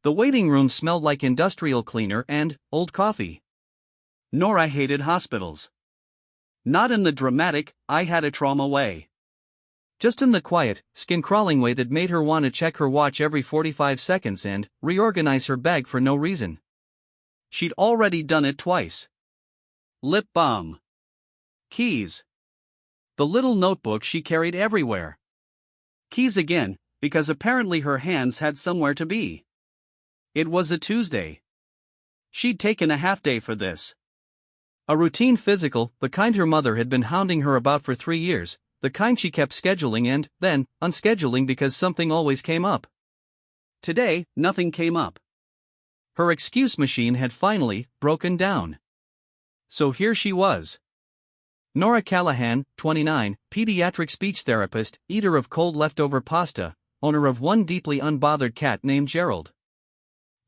The waiting room smelled like industrial cleaner and old coffee. Nora hated hospitals. Not in the dramatic, I had a trauma way. Just in the quiet, skin-crawling way that made her want to check her watch every 45 seconds and reorganize her bag for no reason. She'd already done it twice. Lip balm. Keys. The little notebook she carried everywhere. Keys again, because apparently her hands had somewhere to be. It was a Tuesday. She'd taken a half-day for this. A routine physical, the kind her mother had been hounding her about for 3 years, the kind she kept scheduling and, then, unscheduling because something always came up. Today, nothing came up. Her excuse machine had finally broken down. So here she was. Nora Callahan, 29, pediatric speech therapist, eater of cold leftover pasta, owner of one deeply unbothered cat named Gerald.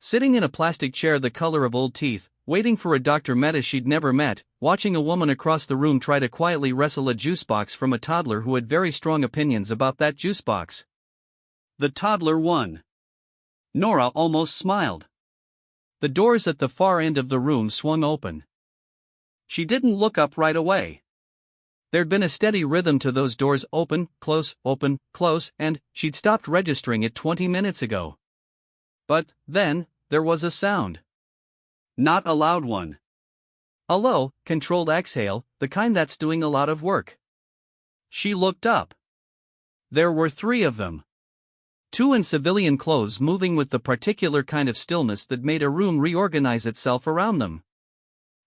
Sitting in a plastic chair the color of old teeth, waiting for a Dr. Meta she'd never met, watching a woman across the room try to quietly wrestle a juice box from a toddler who had very strong opinions about that juice box. The toddler won. Nora almost smiled. The doors at the far end of the room swung open. She didn't look up right away. There'd been a steady rhythm to those doors open, close, and she'd stopped registering it 20 minutes ago. But, then, there was a sound. Not a loud one. A low, controlled exhale, the kind that's doing a lot of work. She looked up. There were 3 of them. 2 in civilian clothes moving with the particular kind of stillness that made a room reorganize itself around them.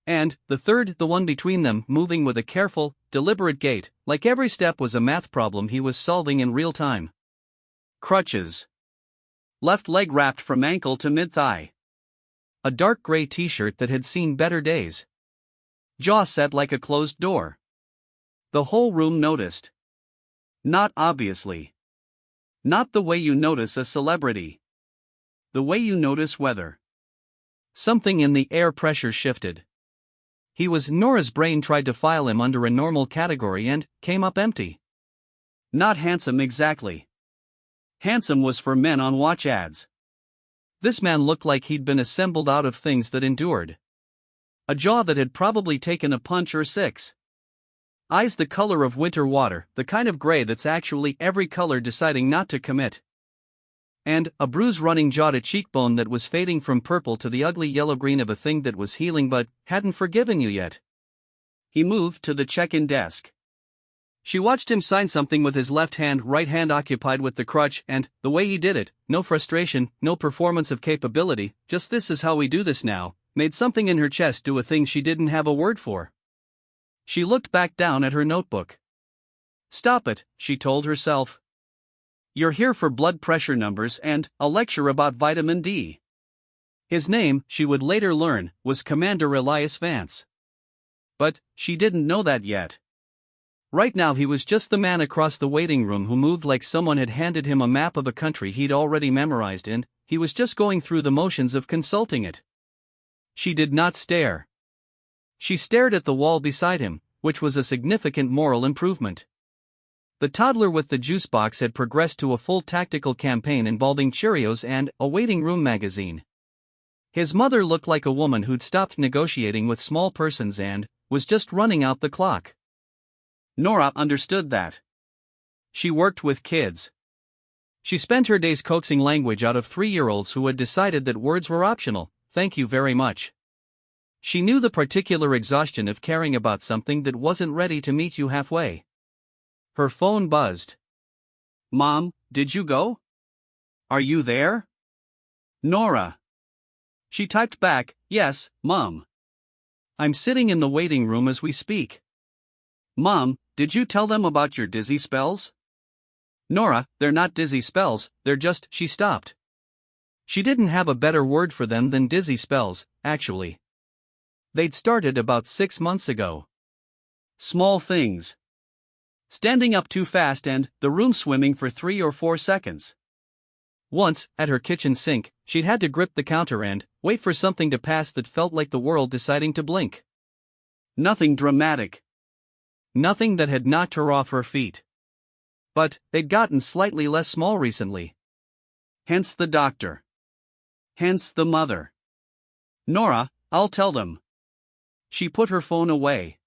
And, the third, the one between them, moving with a careful, deliberate gait, like every step was a math problem he was solving in real time. Crutches. Left leg wrapped from ankle to mid-thigh. A dark gray t-shirt that had seen better days. Jaw set like a closed door. The whole room noticed. Not obviously. Not the way you notice a celebrity. The way you notice weather. Something in the air pressure shifted. Nora's brain tried to file him under a normal category and came up empty. Not handsome exactly. Handsome was for men on watch ads. This man looked like he'd been assembled out of things that endured. A jaw that had probably taken a punch or 6. Eyes the color of winter water, the kind of gray that's actually every color deciding not to commit. And a bruise running jaw to cheekbone that was fading from purple to the ugly yellow-green of a thing that was healing but hadn't forgiven you yet. He moved to the check-in desk. She watched him sign something with his left hand, right hand occupied with the crutch, and, the way he did it, no frustration, no performance of capability, just this is how we do this now, made something in her chest do a thing she didn't have a word for. She looked back down at her notebook. Stop it, she told herself. You're here for blood pressure numbers and a lecture about vitamin D. His name, she would later learn, was Commander Elias Vance. But, she didn't know that yet. Right now he was just the man across the waiting room who moved like someone had handed him a map of a country he'd already memorized and he was just going through the motions of consulting it. She did not stare. She stared at the wall beside him, which was a significant moral improvement. The toddler with the juice box had progressed to a full tactical campaign involving Cheerios and a waiting room magazine. His mother looked like a woman who'd stopped negotiating with small persons and was just running out the clock. Nora understood that. She worked with kids. She spent her days coaxing language out of 3-year-olds who had decided that words were optional, thank you very much. She knew the particular exhaustion of caring about something that wasn't ready to meet you halfway. Her phone buzzed. Mom, did you go? Are you there? Nora. She typed back, yes, Mom. I'm sitting in the waiting room as we speak. Mom, did you tell them about your dizzy spells? Nora, they're not dizzy spells, they're just, she stopped. She didn't have a better word for them than dizzy spells, actually. They'd started about 6 months ago. Small things. Standing up too fast and the room swimming for 3 or 4 seconds. Once, at her kitchen sink, she'd had to grip the counter and wait for something to pass that felt like the world deciding to blink. Nothing dramatic. Nothing that had knocked her off her feet. But they'd gotten slightly less small recently. Hence the doctor. Hence the mother. Nora, I'll tell them. She put her phone away.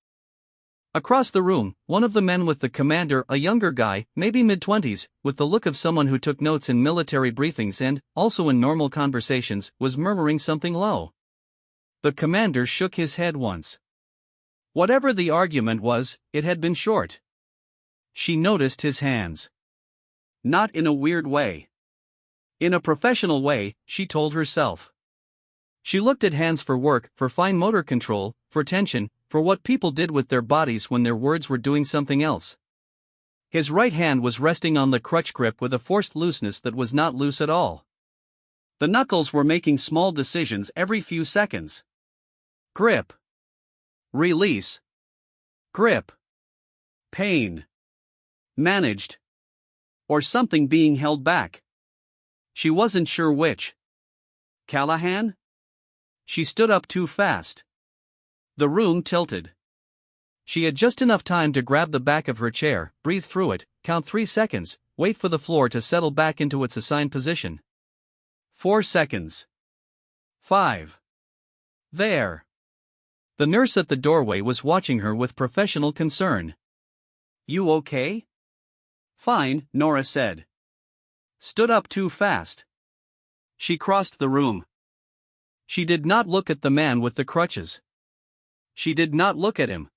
Across the room, one of the men with the commander, a younger guy, maybe mid-20s, with the look of someone who took notes in military briefings and, also in normal conversations, was murmuring something low. The commander shook his head once. Whatever the argument was, it had been short. She noticed his hands. Not in a weird way. In a professional way, she told herself. She looked at hands for work, for fine motor control, for tension, for what people did with their bodies when their words were doing something else. His right hand was resting on the crutch grip with a forced looseness that was not loose at all. The knuckles were making small decisions every few seconds. Grip. Release. Grip. Pain. Managed. Or something being held back. She wasn't sure which. Callahan? She stood up too fast. The room tilted. She had just enough time to grab the back of her chair, breathe through it, count 3 seconds, wait for the floor to settle back into its assigned position. 4 seconds. 5. There. The nurse at the doorway was watching her with professional concern. You okay? Fine, Nora said. Stood up too fast. She crossed the room. She did not look at the man with the crutches. She did not look at him.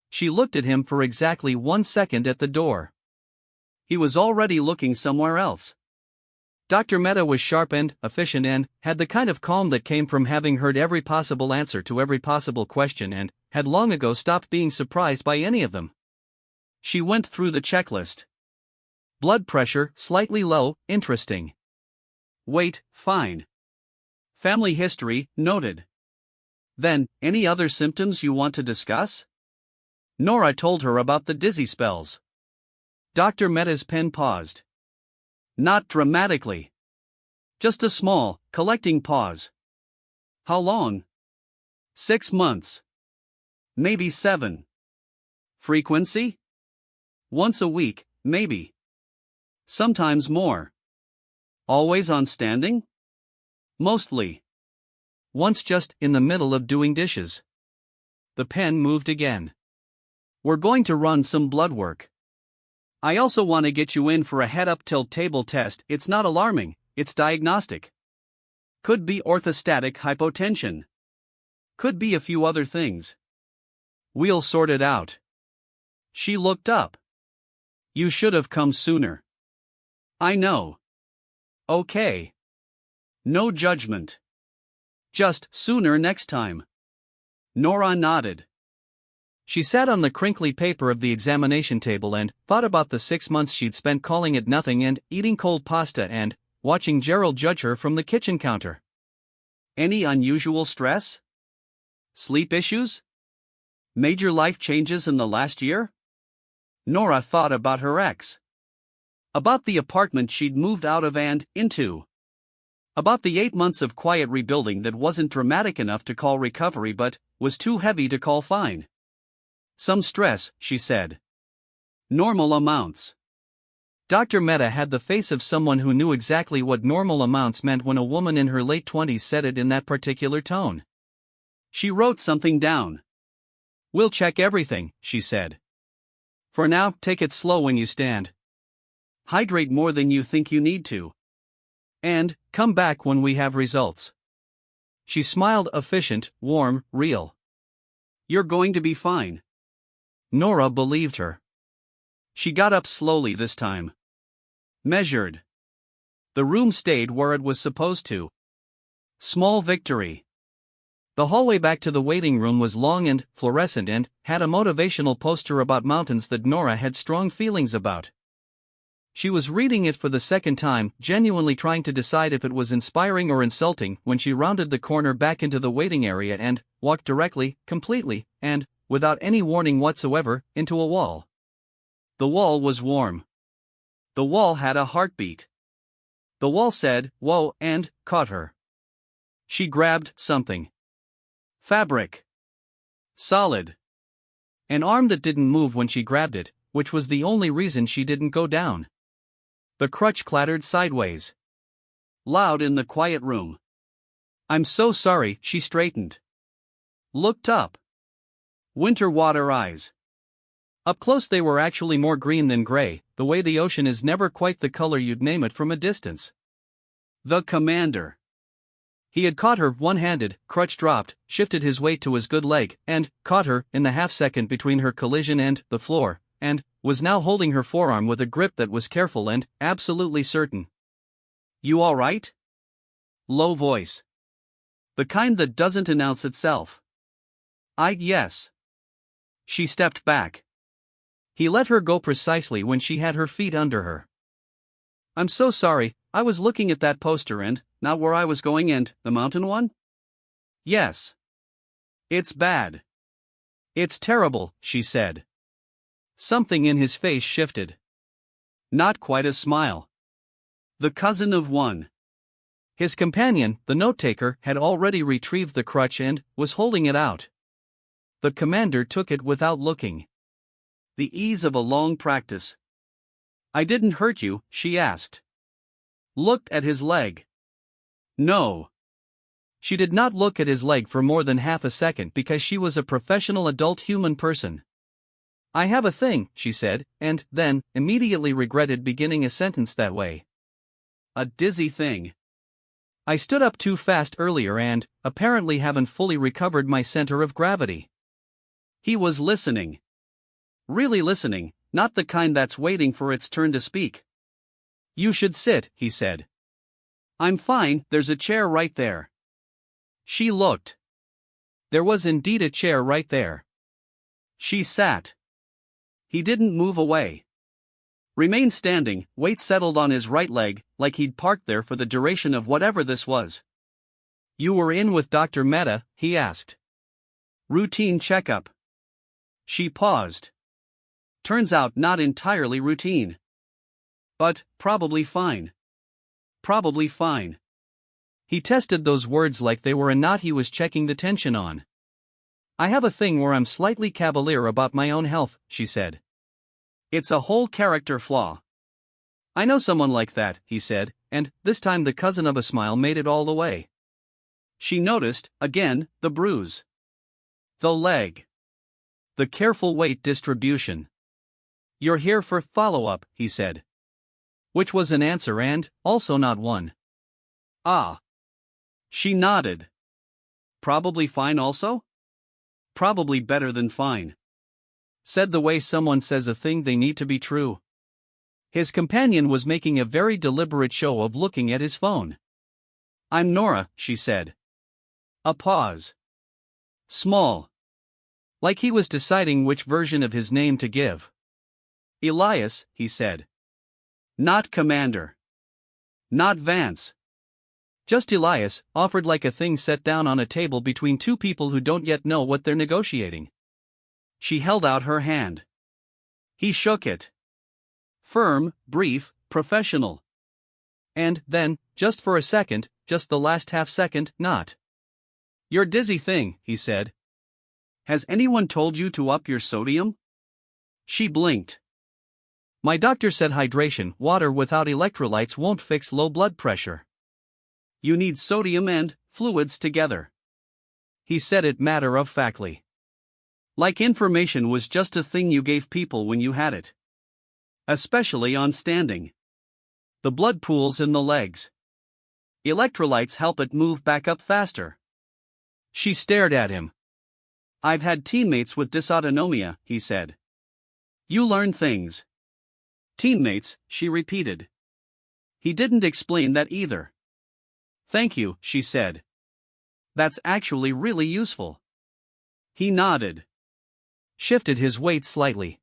She looked at him for exactly 1 second at the door. He was already looking somewhere else. Dr. Mehta was sharp and efficient and had the kind of calm that came from having heard every possible answer to every possible question and had long ago stopped being surprised by any of them. She went through the checklist. Blood pressure, slightly low, interesting. Weight, fine. Family history, noted. Then, any other symptoms you want to discuss? Nora told her about the dizzy spells. Dr. Mehta's pen paused. Not dramatically. Just a small, collecting pause. How long? 6 months. Maybe 7. Frequency? Once a week, maybe. Sometimes more. Always on standing? Mostly. Once just in the middle of doing dishes. The pen moved again. We're going to run some blood work. I also want to get you in for a head-up tilt table test. It's not alarming, it's diagnostic. Could be orthostatic hypotension. Could be a few other things. We'll sort it out. She looked up. You should have come sooner. I know. Okay. No judgment. Just sooner next time. Nora nodded. She sat on the crinkly paper of the examination table and thought about the 6 months she'd spent calling it nothing and eating cold pasta and watching Gerald judge her from the kitchen counter. Any unusual stress? Sleep issues? Major life changes in the last year? Nora thought about her ex. About the apartment she'd moved out of and into. About the 8 months of quiet rebuilding that wasn't dramatic enough to call recovery but was too heavy to call fine. Some stress, she said. Normal amounts. Dr. Mehta had the face of someone who knew exactly what normal amounts meant when a woman in her late 20s said it in that particular tone. She wrote something down. We'll check everything, she said. For now, take it slow when you stand. Hydrate more than you think you need to. And, come back when we have results. She smiled, efficient, warm, real. You're going to be fine. Nora believed her. She got up slowly this time. Measured. The room stayed where it was supposed to. Small victory. The hallway back to the waiting room was long and fluorescent and had a motivational poster about mountains that Nora had strong feelings about. She was reading it for the second time, genuinely trying to decide if it was inspiring or insulting when she rounded the corner back into the waiting area and walked directly, completely, and, without any warning whatsoever, into a wall. The wall was warm. The wall had a heartbeat. The wall said, "Whoa," and caught her. She grabbed something. Fabric. Solid. An arm that didn't move when she grabbed it, which was the only reason she didn't go down. The crutch clattered sideways. Loud in the quiet room. I'm so sorry, she straightened. Looked up. Winter water eyes. Up close they were actually more green than gray, the way the ocean is never quite the color you'd name it from a distance. The commander. He had caught her one-handed, crutch dropped, shifted his weight to his good leg, and caught her in the half-second between her collision and the floor, and was now holding her forearm with a grip that was careful and absolutely certain. You all right? Low voice. The kind that doesn't announce itself. Yes. She stepped back. He let her go precisely when she had her feet under her. I'm so sorry, I was looking at that poster and not where I was going and the mountain one? Yes. It's bad. It's terrible, she said. Something in his face shifted. Not quite a smile. The cousin of one. His companion, the note-taker, had already retrieved the crutch and was holding it out. The commander took it without looking. The ease of a long practice. I didn't hurt you, she asked. Looked at his leg. No. She did not look at his leg for more than half a second because she was a professional adult human person. I have a thing, she said, and then immediately regretted beginning a sentence that way. A dizzy thing. I stood up too fast earlier and apparently haven't fully recovered my center of gravity. He was listening. Really listening, not the kind that's waiting for its turn to speak. You should sit, he said. I'm fine, there's a chair right there. She looked. There was indeed a chair right there. She sat. He didn't move away. Remained standing, weight settled on his right leg, like he'd parked there for the duration of whatever this was. You were in with Dr. Mehta, he asked. Routine checkup. She paused. Turns out not entirely routine. But, probably fine. Probably fine. He tested those words like they were a knot he was checking the tension on. I have a thing where I'm slightly cavalier about my own health, she said. It's a whole character flaw. I know someone like that, he said, and this time the cousin of a smile made it all the way. She noticed, again, the bruise. The leg. The careful weight distribution. You're here for follow-up, he said. Which was an answer and also not one. Ah. She nodded. Probably fine also? Probably better than fine. Said the way someone says a thing they need to be true. His companion was making a very deliberate show of looking at his phone. I'm Nora, she said. A pause. Small. Like he was deciding which version of his name to give. Elias, he said. Not Commander. Not Vance. Just Elias, offered like a thing set down on a table between two people who don't yet know what they're negotiating. She held out her hand. He shook it. Firm, brief, professional. And then, just for a second, just the last half second, not. Your dizzy thing, he said. Has anyone told you to up your sodium? She blinked. My doctor said hydration, water without electrolytes won't fix low blood pressure. You need sodium and fluids together. He said it matter-of-factly. Like information was just a thing you gave people when you had it. Especially on standing. The blood pools in the legs. Electrolytes help it move back up faster. She stared at him. I've had teammates with dysautonomia, he said. You learn things. Teammates, she repeated. He didn't explain that either. Thank you, she said. That's actually really useful. He nodded. Shifted his weight slightly.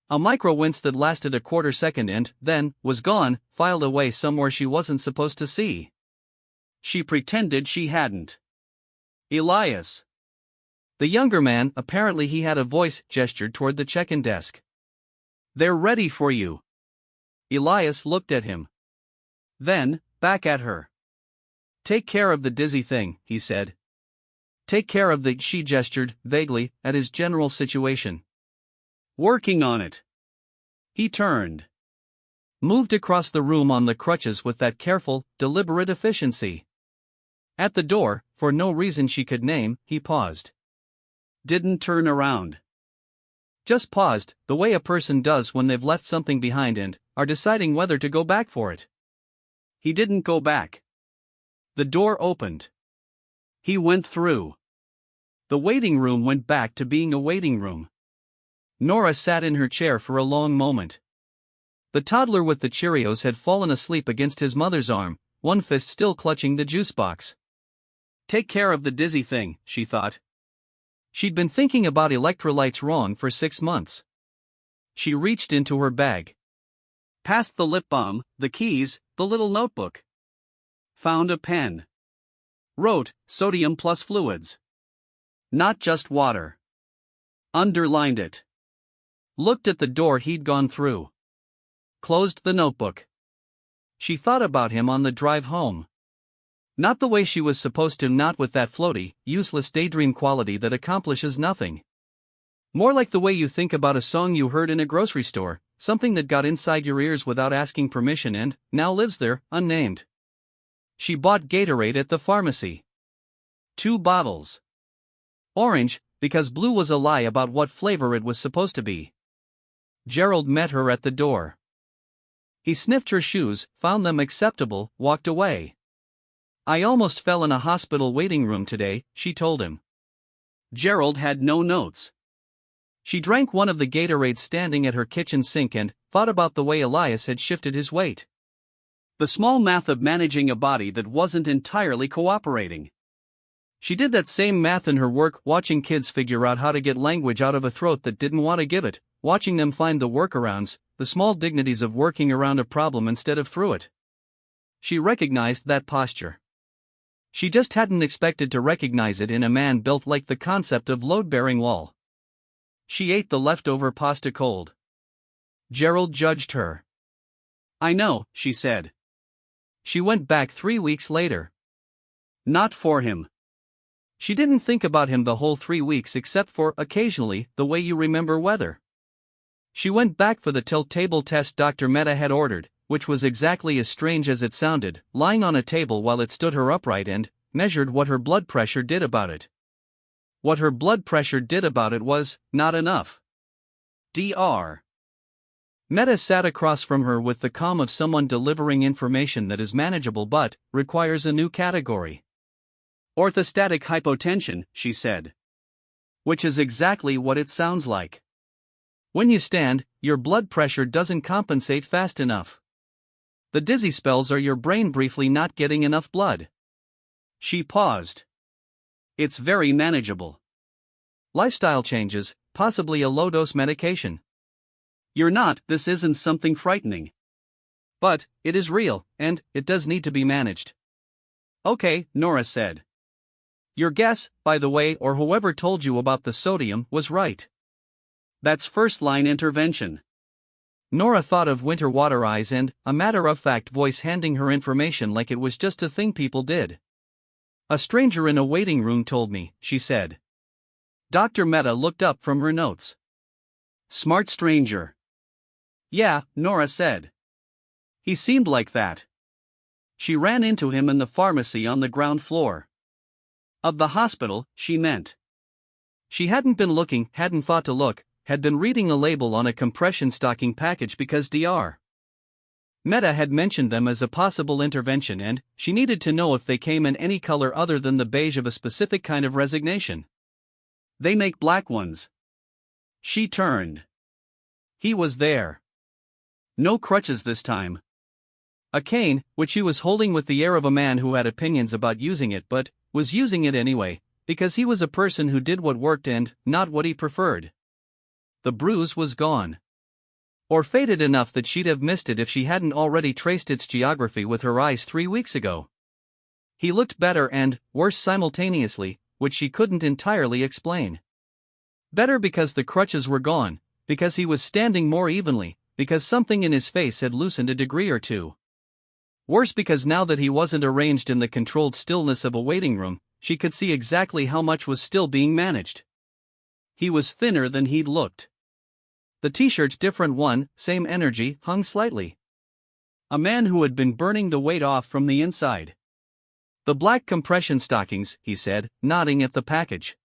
A micro wince that lasted a quarter second and, then, was gone, filed away somewhere she wasn't supposed to see. She pretended she hadn't. Elias. The younger man, apparently he had a voice, gestured toward the check-in desk. They're ready for you. Elias looked at him. Then, back at her. Take care of the dizzy thing, he said. Take care of the, she gestured, vaguely, at his general situation. Working on it. He turned. Moved across the room on the crutches with that careful, deliberate efficiency. At the door, for no reason she could name, he paused. Didn't turn around. Just paused, the way a person does when they've left something behind and are deciding whether to go back for it. He didn't go back. The door opened. He went through. The waiting room went back to being a waiting room. Nora sat in her chair for a long moment. The toddler with the Cheerios had fallen asleep against his mother's arm, one fist still clutching the juice box. Take care of the dizzy thing, she thought. She'd been thinking about electrolytes wrong for 6 months. She reached into her bag. Past the lip balm, the keys, the little notebook. Found a pen. Wrote, sodium plus fluids. Not just water. Underlined it. Looked at the door he'd gone through. Closed the notebook. She thought about him on the drive home. Not the way she was supposed to, not with that floaty, useless daydream quality that accomplishes nothing. More like the way you think about a song you heard in a grocery store, something that got inside your ears without asking permission and now lives there, unnamed. She bought Gatorade at the pharmacy. 2 bottles. Orange, because blue was a lie about what flavor it was supposed to be. Gerald met her at the door. He sniffed her shoes, found them acceptable, walked away. I almost fell in a hospital waiting room today, she told him. Gerald had no notes. She drank one of the Gatorades standing at her kitchen sink and thought about the way Elias had shifted his weight. The small math of managing a body that wasn't entirely cooperating. She did that same math in her work, watching kids figure out how to get language out of a throat that didn't want to give it, watching them find the workarounds, the small dignities of working around a problem instead of through it. She recognized that posture. She just hadn't expected to recognize it in a man built like the concept of load-bearing wall. She ate the leftover pasta cold. Gerald judged her. I know, she said. She went back 3 weeks later. Not for him. She didn't think about him the whole 3 weeks except for, occasionally, the way you remember weather. She went back for the tilt table test Dr. Mehta had ordered, which was exactly as strange as it sounded, lying on a table while it stood her upright and measured what her blood pressure did about it. What her blood pressure did about it was not enough. Dr. Mehta sat across from her with the calm of someone delivering information that is manageable but requires a new category. Orthostatic hypotension, she said. Which is exactly what it sounds like. When you stand, your blood pressure doesn't compensate fast enough. The dizzy spells are your brain briefly not getting enough blood. She paused. It's very manageable. Lifestyle changes, possibly a low-dose medication. You're not, this isn't something frightening. But, it is real, and it does need to be managed. Okay, Nora said. Your guess, by the way, or whoever told you about the sodium, was right. That's first-line intervention. Nora thought of winter water eyes and a matter-of-fact voice handing her information like it was just a thing people did. A stranger in a waiting room told me, she said. Dr. Mehta looked up from her notes. Smart stranger. Yeah, Nora said. He seemed like that. She ran into him in the pharmacy on the ground floor. Of the hospital, she meant. She hadn't been looking, hadn't thought to look, had been reading a label on a compression stocking package because Dr. Mehta had mentioned them as a possible intervention and she needed to know if they came in any color other than the beige of a specific kind of resignation. They make black ones. She turned. He was there. No crutches this time. A cane, which he was holding with the air of a man who had opinions about using it but was using it anyway, because he was a person who did what worked and not what he preferred. The bruise was gone. Or faded enough that she'd have missed it if she hadn't already traced its geography with her eyes 3 weeks ago. He looked better and worse simultaneously, which she couldn't entirely explain. Better because the crutches were gone, because he was standing more evenly, because something in his face had loosened a degree or two. Worse because now that he wasn't arranged in the controlled stillness of a waiting room, she could see exactly how much was still being managed. He was thinner than he'd looked. The t-shirt different one, same energy, hung slightly. A man who had been burning the weight off from the inside. The black compression stockings, he said, nodding at the package.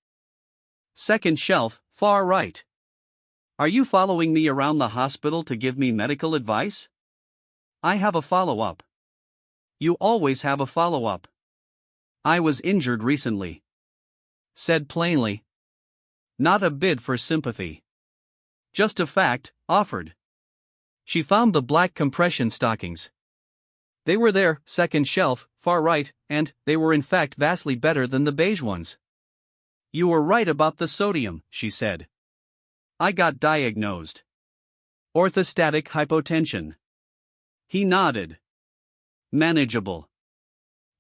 Second shelf, far right. Are you following me around the hospital to give me medical advice? I have a follow-up. You always have a follow-up. I was injured recently. Said plainly. Not a bid for sympathy. Just a fact, offered. She found the black compression stockings. They were there, second shelf, far right, and they were in fact vastly better than the beige ones. You were right about the sodium, she said. I got diagnosed. Orthostatic hypotension. He nodded. Manageable.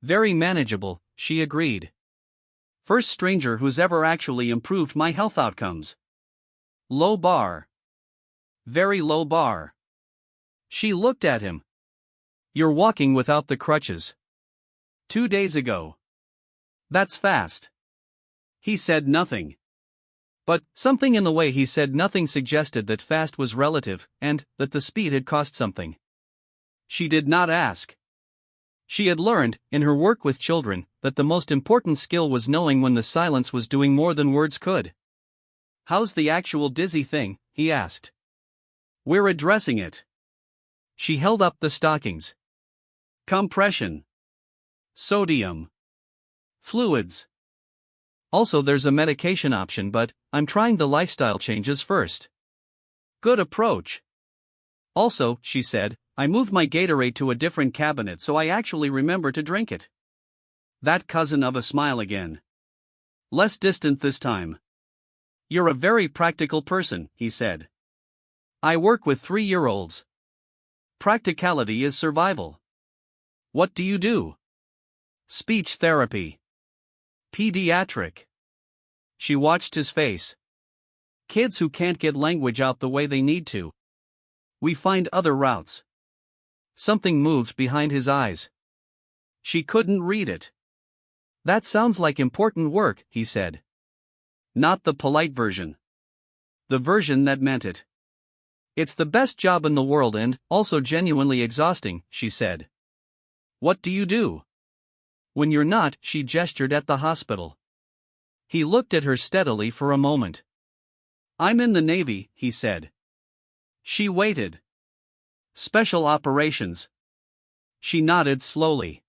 Very manageable, she agreed. First stranger who's ever actually improved my health outcomes. Low bar. Very low bar. She looked at him. You're walking without the crutches. 2 days ago. That's fast. He said nothing. But something in the way he said nothing suggested that fast was relative, and that the speed had cost something. She did not ask. She had learned, in her work with children, that the most important skill was knowing when the silence was doing more than words could. How's the actual dizzy thing? He asked. We're addressing it. She held up the stockings. Compression. Sodium. Fluids. Also, there's a medication option, but I'm trying the lifestyle changes first. Good approach. Also, she said, I moved my Gatorade to a different cabinet so I actually remember to drink it. That cousin of a smile again. Less distant this time. You're a very practical person, he said. I work with 3-year-olds. Practicality is survival. What do you do? Speech therapy. Pediatric. She watched his face. Kids who can't get language out the way they need to. We find other routes. Something moved behind his eyes. She couldn't read it. That sounds like important work, he said. Not the polite version. The version that meant it. It's the best job in the world and also genuinely exhausting, she said. What do you do? When you're not, she gestured at the hospital. He looked at her steadily for a moment. I'm in the Navy, he said. She waited. Special operations. She nodded slowly.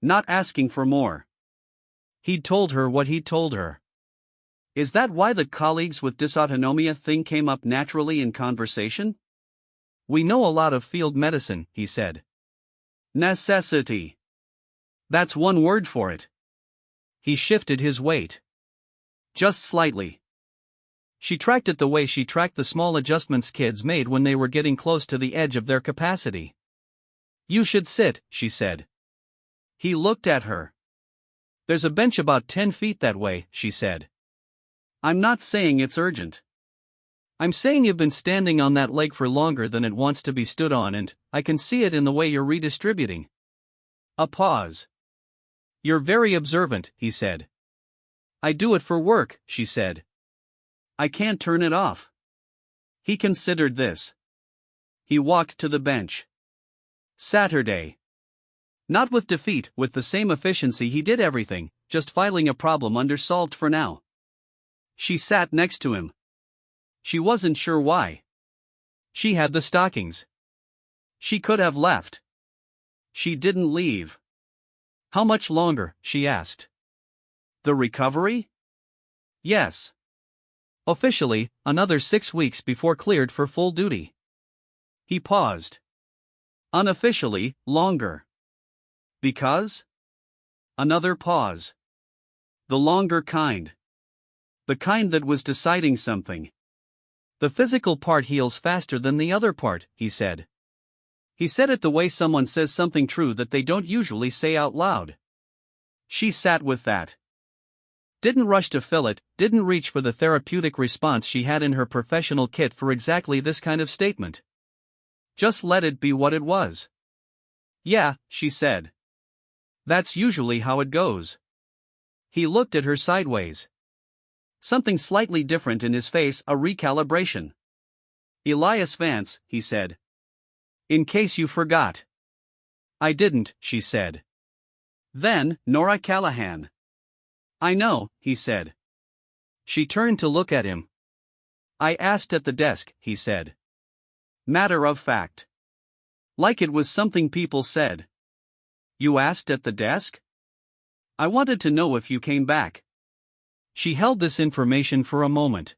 Not asking for more. He'd told her what he'd told her. Is that why the colleagues with dysautonomia thing came up naturally in conversation? We know a lot of field medicine, he said. Necessity. That's one word for it. He shifted his weight. Just slightly. She tracked it the way she tracked the small adjustments kids made when they were getting close to the edge of their capacity. You should sit, she said. He looked at her. There's a bench about 10 feet that way, she said. I'm not saying it's urgent. I'm saying you've been standing on that leg for longer than it wants to be stood on, and I can see it in the way you're redistributing. A pause. You're very observant, he said. I do it for work, she said. I can't turn it off. He considered this. He walked to the bench. Saturday. Not with defeat, with the same efficiency he did everything, just filing a problem under solved for now. She sat next to him. She wasn't sure why. She had the stockings. She could have left. She didn't leave. How much longer? She asked. The recovery? Yes. Officially, another 6 weeks before cleared for full duty. He paused. Unofficially, longer. Because? Another pause. The longer kind. The kind that was deciding something. The physical part heals faster than the other part, he said. He said it the way someone says something true that they don't usually say out loud. She sat with that. Didn't rush to fill it, didn't reach for the therapeutic response she had in her professional kit for exactly this kind of statement. Just let it be what it was. Yeah, she said. That's usually how it goes. He looked at her sideways. Something slightly different in his face, a recalibration. Elias Vance, he said. In case you forgot. I didn't, she said. Then, Nora Callahan. I know, he said. She turned to look at him. I asked at the desk, he said. Matter of fact. Like it was something people said. You asked at the desk? I wanted to know if you came back. She held this information for a moment.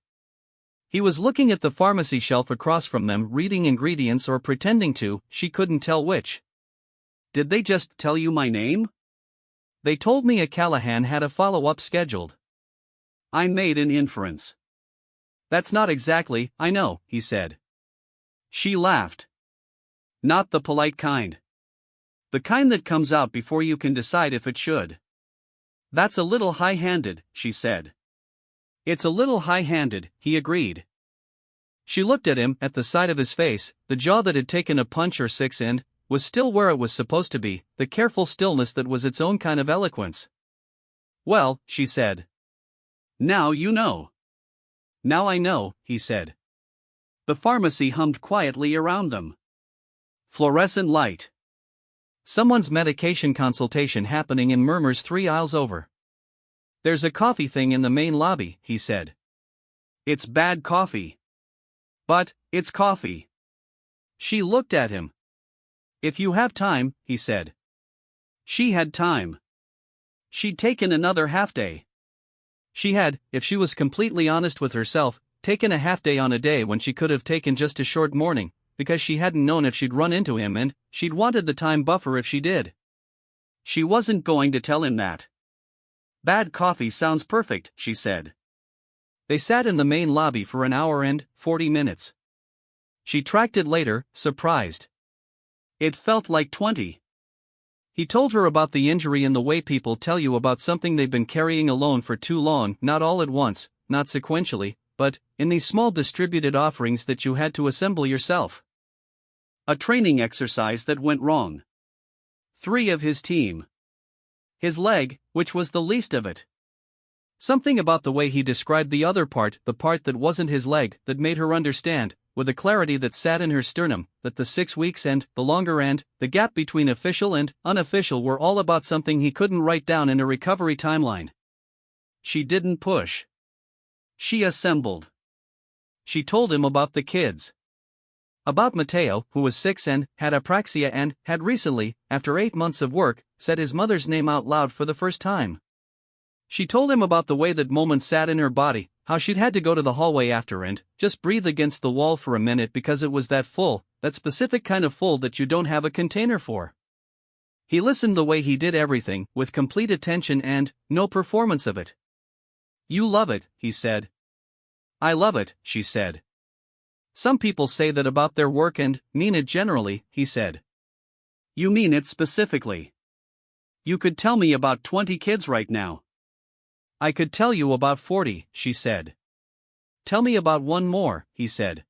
He was looking at the pharmacy shelf across from them, reading ingredients or pretending to, she couldn't tell which. Did they just tell you my name? They told me a Callahan had a follow-up scheduled. I made an inference. That's not exactly, I know, he said. She laughed. Not the polite kind. The kind that comes out before you can decide if it should. That's a little high-handed, she said. It's a little high-handed, he agreed. She looked at him, at the side of his face, the jaw that had taken a punch or six and was still where it was supposed to be, the careful stillness that was its own kind of eloquence. Well, she said. Now you know. Now I know, he said. The pharmacy hummed quietly around them. Fluorescent light. Someone's medication consultation happening in murmurs 3 aisles over. There's a coffee thing in the main lobby, he said. It's bad coffee. But, it's coffee. She looked at him. If you have time, he said. She had time. She'd taken another half-day. She had, if she was completely honest with herself, taken a half-day on a day when she could have taken just a short morning, because she hadn't known if she'd run into him and she'd wanted the time buffer if she did. She wasn't going to tell him that. Bad coffee sounds perfect, she said. They sat in the main lobby for an hour and 40 minutes. She tracked it later, surprised. It felt like 20. He told her about the injury and the way people tell you about something they've been carrying alone for too long, not all at once, not sequentially, but in these small distributed offerings that you had to assemble yourself. A training exercise that went wrong. 3 of his team. His leg, which was the least of it. Something about the way he described the other part, the part that wasn't his leg, that made her understand, with a clarity that sat in her sternum, that the 6 weeks and the longer and the gap between official and unofficial were all about something he couldn't write down in a recovery timeline. She didn't push. She assembled. She told him about the kids. About Mateo, who was 6 and had apraxia and had recently, after 8 months of work, said his mother's name out loud for the first time. She told him about the way that moment sat in her body, how she'd had to go to the hallway after and just breathe against the wall for a minute because it was that full, that specific kind of full that you don't have a container for. He listened the way he did everything, with complete attention and no performance of it. You love it, he said. I love it, she said. Some people say that about their work and mean it generally, he said. You mean it specifically. You could tell me about 20 kids right now. I could tell you about 40, she said. Tell me about one more, he said.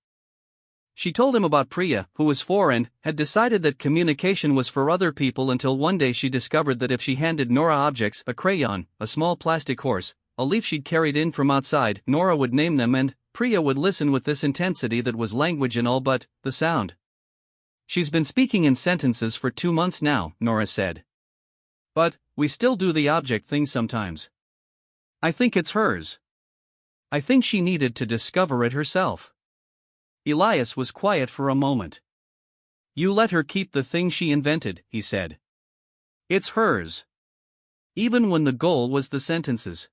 She told him about Priya, who was 4 and had decided that communication was for other people until one day she discovered that if she handed Nora objects, a crayon, a small plastic horse, a leaf she'd carried in from outside, Nora would name them and Priya would listen with this intensity that was language and all but the sound. She's been speaking in sentences for 2 months now, Nora said. But we still do the object thing sometimes. I think it's hers. I think she needed to discover it herself. Elias was quiet for a moment. You let her keep the thing she invented, he said. It's hers. Even when the goal was the sentences.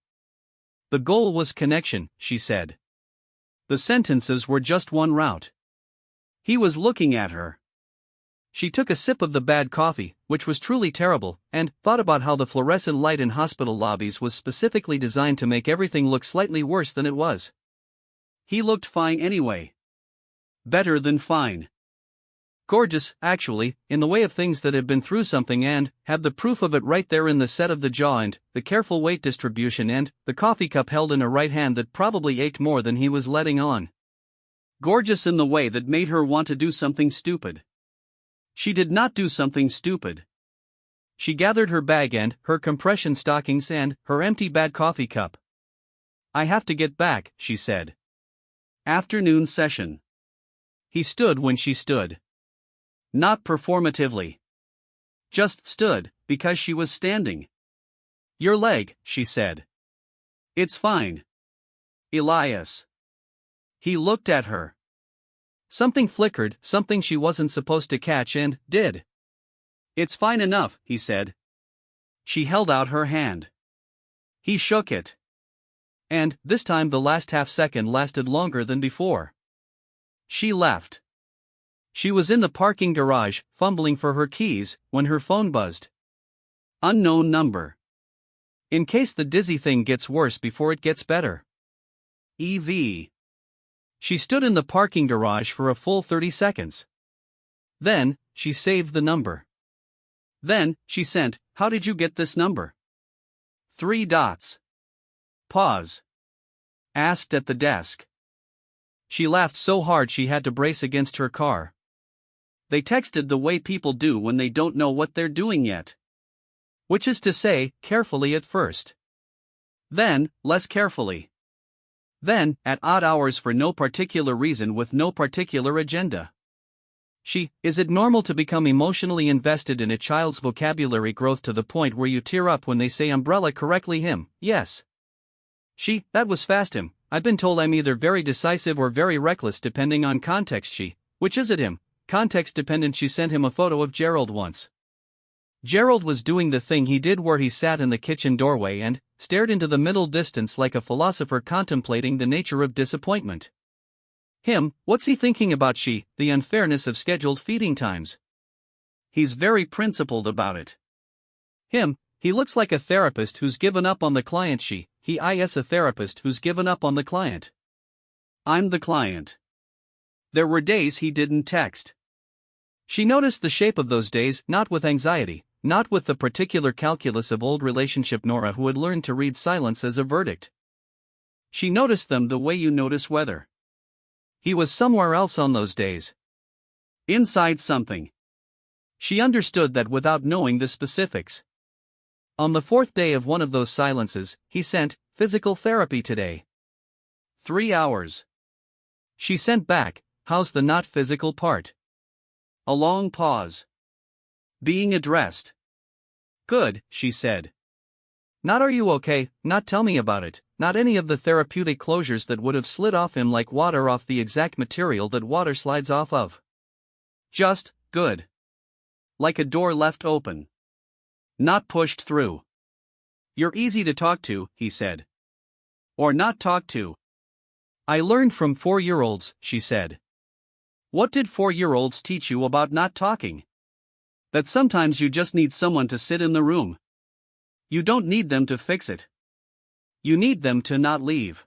The goal was connection, she said. The sentences were just one route. He was looking at her. She took a sip of the bad coffee, which was truly terrible, and thought about how the fluorescent light in hospital lobbies was specifically designed to make everything look slightly worse than it was. He looked fine anyway. Better than fine. Gorgeous, actually, in the way of things that had been through something and had the proof of it right there in the set of the jaw and the careful weight distribution and the coffee cup held in a right hand that probably ached more than he was letting on. Gorgeous in the way that made her want to do something stupid. She did not do something stupid. She gathered her bag and her compression stockings and her empty bad coffee cup. I have to get back, she said. Afternoon session. He stood when she stood. Not performatively. Just stood, because she was standing. Your leg, she said. It's fine. Elias. He looked at her. Something flickered, something she wasn't supposed to catch and did. It's fine enough, he said. She held out her hand. He shook it. And, this time the last half second lasted longer than before. She left. She was in the parking garage, fumbling for her keys, when her phone buzzed. Unknown number. In case the dizzy thing gets worse before it gets better. EV. She stood in the parking garage for a full 30 seconds. Then, she saved the number. Then, she sent, "How did you get this number?" 3 dots. Pause. Asked at the desk. She laughed so hard she had to brace against her car. They texted the way people do when they don't know what they're doing yet. Which is to say, carefully at first. Then, less carefully. Then, at odd hours for no particular reason with no particular agenda. Is it normal to become emotionally invested in a child's vocabulary growth to the point where you tear up when they say umbrella correctly? Him, yes. That was fast. Him, I've been told I'm either very decisive or very reckless depending on context. Which is it? Him, context dependent. She sent him a photo of Gerald once. Gerald was doing the thing he did where he sat in the kitchen doorway and stared into the middle distance like a philosopher contemplating the nature of disappointment. Him, what's he thinking about? The unfairness of scheduled feeding times. He's very principled about it. Him, he looks like a therapist who's given up on the client. He is a therapist who's given up on the client. I'm the client. There were days he didn't text. She noticed the shape of those days, not with anxiety, not with the particular calculus of old relationship Nora who had learned to read silence as a verdict. She noticed them the way you notice weather. He was somewhere else on those days. Inside something. She understood that without knowing the specifics. On the 4th day of one of those silences, he sent, "Physical therapy today." 3 hours. She sent back, "How's the not physical part?" A long pause. Being addressed. "Good," she said. Not "Are you okay?" Not "Tell me about it," not any of the therapeutic closures that would have slid off him like water off the exact material that water slides off of. Just, "Good." Like a door left open. Not pushed through. "You're easy to talk to," he said. Or not talk to. "I learned from 4-year-olds, she said. What did 4-year-olds teach you about not talking? That sometimes you just need someone to sit in the room. You don't need them to fix it. You need them to not leave.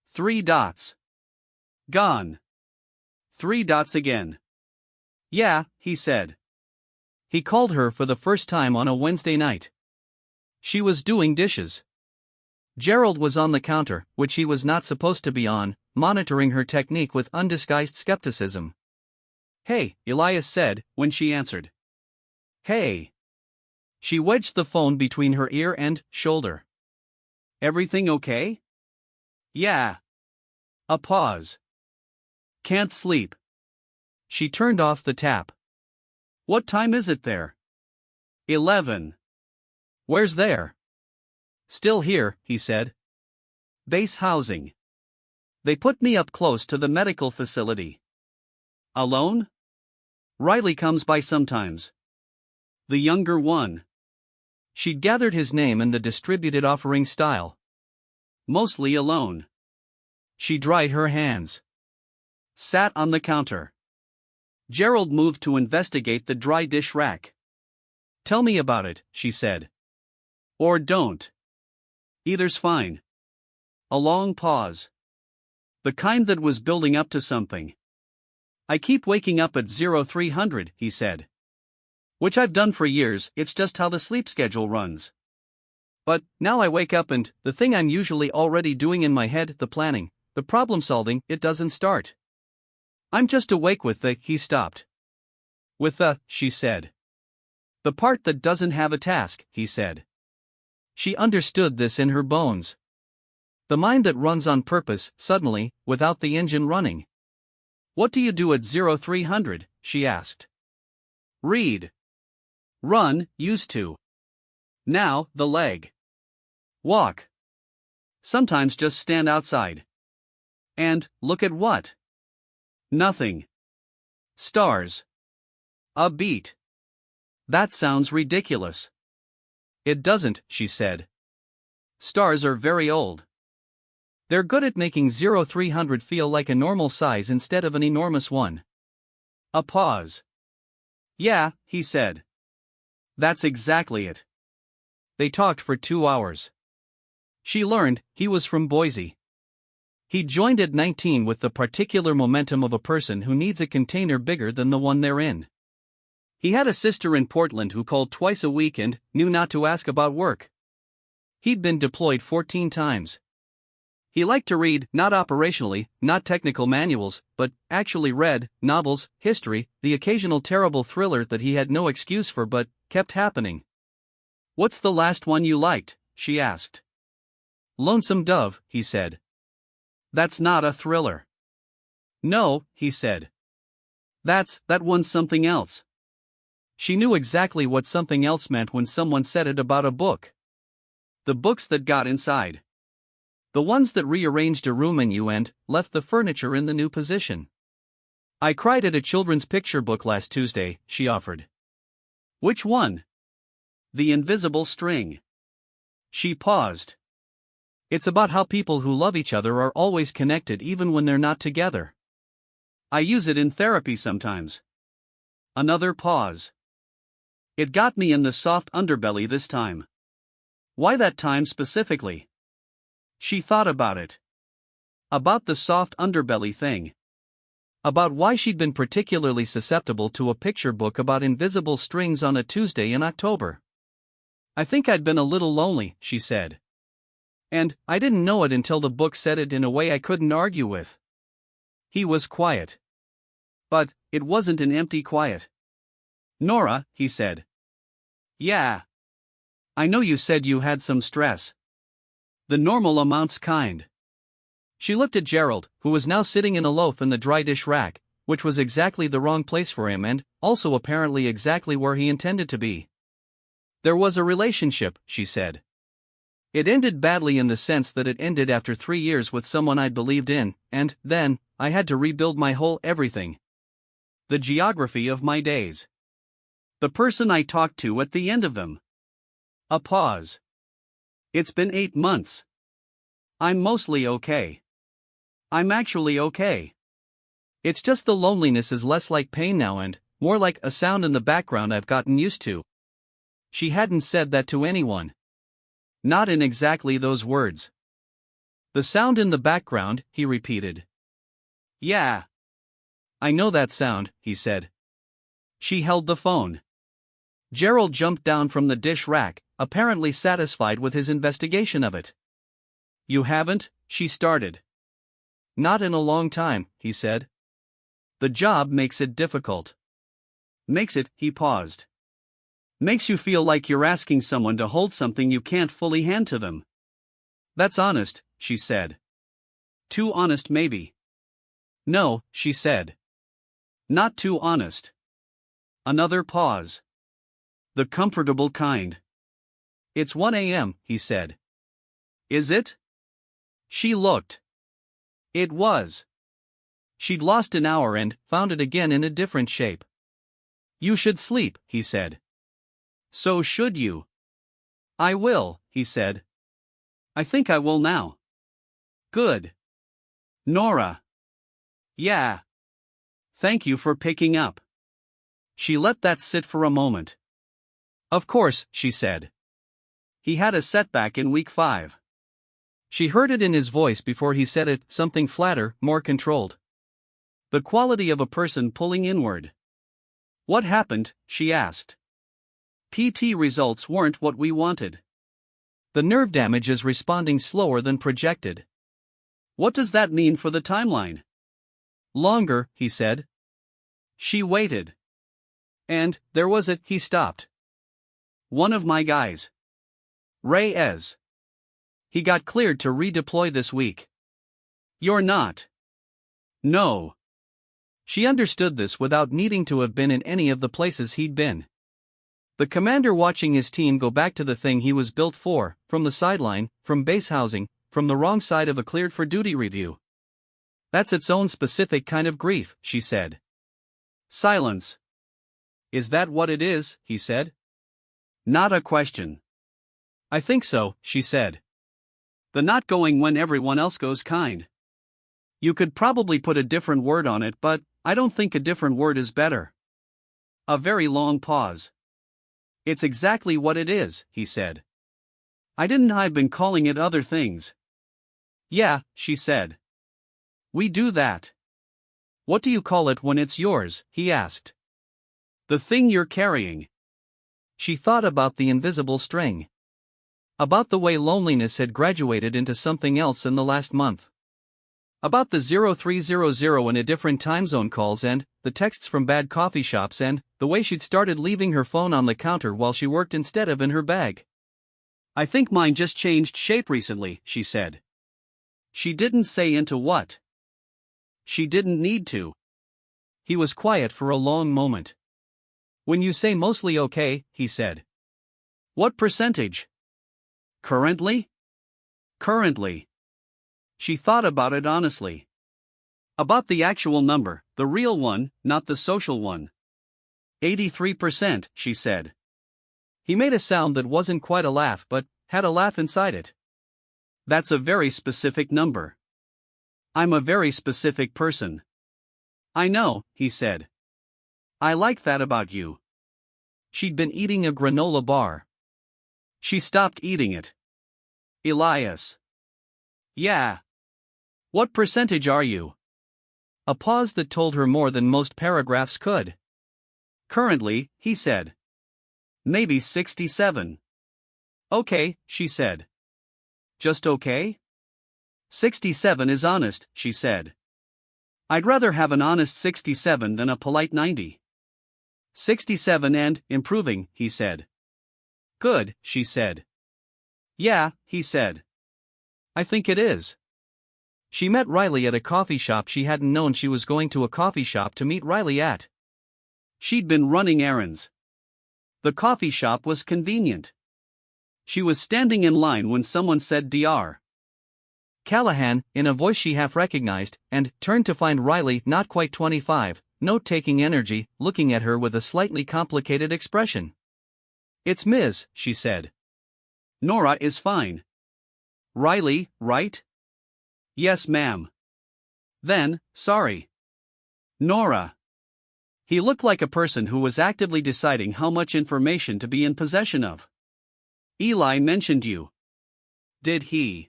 3 dots. Gone. 3 dots again. "Yeah," he said. He called her for the first time on a Wednesday night. She was doing dishes. Gerald was on the counter, which he was not supposed to be on, monitoring her technique with undisguised skepticism. "Hey," Elias said, when she answered. "Hey." She wedged the phone between her ear and shoulder. "Everything okay?" "Yeah." A pause. "Can't sleep." She turned off the tap. "What time is it there?" 11. "Where's there?" "Still here," he said. "Base housing. They put me up close to the medical facility." "Alone?" "Riley comes by sometimes. The younger one." She'd gathered his name in the distributed offering style. "Mostly alone." She dried her hands. Sat on the counter. Gerald moved to investigate the dry dish rack. "Tell me about it," she said. "Or don't. Either's fine." A long pause. The kind that was building up to something. "I keep waking up at 0300, he said. "Which I've done for years, it's just how the sleep schedule runs. But, now I wake up and, the thing I'm usually already doing in my head, the planning, the problem solving, it doesn't start. I'm just awake with the," he stopped. "With the," she said. "The part that doesn't have a task," he said. She understood this in her bones. The mind that runs on purpose, suddenly, without the engine running. "What do you do at 0300, she asked. "Read." Run, used to. Now, the leg. Walk. Sometimes just stand outside. And, look at what? Nothing. Stars. A beat. That sounds ridiculous. It doesn't, she said. Stars are very old. They're good at making 0300 feel like a normal size instead of an enormous one. A pause. Yeah, he said. That's exactly it. They talked for 2 hours. She learned he was from Boise. He joined at 19 with the particular momentum of a person who needs a container bigger than the one they're in. He had a sister in Portland who called twice a week and knew not to ask about work. He'd been deployed 14 times. He liked to read, not operationally, not technical manuals, but actually read novels, history, the occasional terrible thriller that he had no excuse for but kept happening. What's the last one you liked? She asked. Lonesome Dove, he said. That's not a thriller. No, he said. That one's something else. She knew exactly what something else meant when someone said it about a book. The books that got inside. The ones that rearranged a room in you and left the furniture in the new position. I cried at a children's picture book last Tuesday, she offered. Which one? The Invisible String. She paused. It's about how people who love each other are always connected even when they're not together. I use it in therapy sometimes. Another pause. It got me in the soft underbelly this time. Why that time specifically? She thought about it. About the soft underbelly thing. About why she'd been particularly susceptible to a picture book about invisible strings on a Tuesday in October. I think I'd been a little lonely, she said. And I didn't know it until the book said it in a way I couldn't argue with. He was quiet. But it wasn't an empty quiet. Nora, he said. Yeah. I know you said you had some stress. The normal amounts kind. She looked at Gerald, who was now sitting in a loaf in the dry dish rack, which was exactly the wrong place for him and also apparently exactly where he intended to be. There was a relationship, she said. It ended badly in the sense that it ended after 3 years with someone I'd believed in, and then I had to rebuild my whole everything. The geography of my days. The person I talked to at the end of them. A pause. It's been 8 months. I'm mostly okay. I'm actually okay. It's just the loneliness is less like pain now and more like a sound in the background I've gotten used to. She hadn't said that to anyone. Not in exactly those words. The sound in the background, he repeated. Yeah. I know that sound, he said. She held the phone. Gerald jumped down from the dish rack, apparently satisfied with his investigation of it. You haven't? She started. Not in a long time, he said. The job makes it difficult. Makes it, he paused. Makes you feel like you're asking someone to hold something you can't fully hand to them. That's honest, she said. Too honest maybe. No, she said. Not too honest. Another pause. The comfortable kind. It's 1 a.m., he said. Is it? She looked. It was. She'd lost an hour and found it again in a different shape. You should sleep, he said. So should you. I will, he said. I think I will now. Good. Nora. Yeah. Thank you for picking up. She let that sit for a moment. Of course, she said. He had a setback in week 5. She heard it in his voice before he said it, something flatter, more controlled. The quality of a person pulling inward. What happened? She asked. PT results weren't what we wanted. The nerve damage is responding slower than projected. What does that mean for the timeline? Longer, he said. She waited. And there was it, he stopped. One of my guys. Reyes. He got cleared to redeploy this week. You're not. No. She understood this without needing to have been in any of the places he'd been. The commander watching his team go back to the thing he was built for, from the sideline, from base housing, from the wrong side of a cleared for duty review. That's its own specific kind of grief, she said. Silence. Is that what it is? He said. Not a question. I think so, she said. The not going when everyone else goes kind. You could probably put a different word on it, but I don't think a different word is better. A very long pause. It's exactly what it is, he said. I've been calling it other things. Yeah, she said. We do that. What do you call it when it's yours? He asked. The thing you're carrying. She thought about the invisible string. About the way loneliness had graduated into something else in the last month. About the 0300 in a different time zone calls and the texts from bad coffee shops and the way she'd started leaving her phone on the counter while she worked instead of in her bag. I think mine just changed shape recently, she said. She didn't say into what. She didn't need to. He was quiet for a long moment. When you say mostly okay, he said. What percentage? Currently? Currently. She thought about it honestly. About the actual number, the real one, not the social one. 83%, she said. He made a sound that wasn't quite a laugh but had a laugh inside it. That's a very specific number. I'm a very specific person. I know, he said. I like that about you. She'd been eating a granola bar. She stopped eating it. Elias. Yeah. What percentage are you? A pause that told her more than most paragraphs could. Currently, he said. Maybe 67. Okay, she said. Just okay? 67 is honest, she said. I'd rather have an honest 67 than a polite 90. 67 and improving, he said. Good, she said. Yeah, he said. I think it is. She met Riley at a coffee shop. She hadn't known she was going to a coffee shop to meet Riley at. She'd been running errands. The coffee shop was convenient. She was standing in line when someone said Dr. Callahan, in a voice she half recognized, and turned to find Riley, not quite 25, note-taking energy, looking at her with a slightly complicated expression. It's Ms., she said. Nora is fine. Riley, right? Yes, ma'am. Then, sorry. Nora. He looked like a person who was actively deciding how much information to be in possession of. Eli mentioned you. Did he?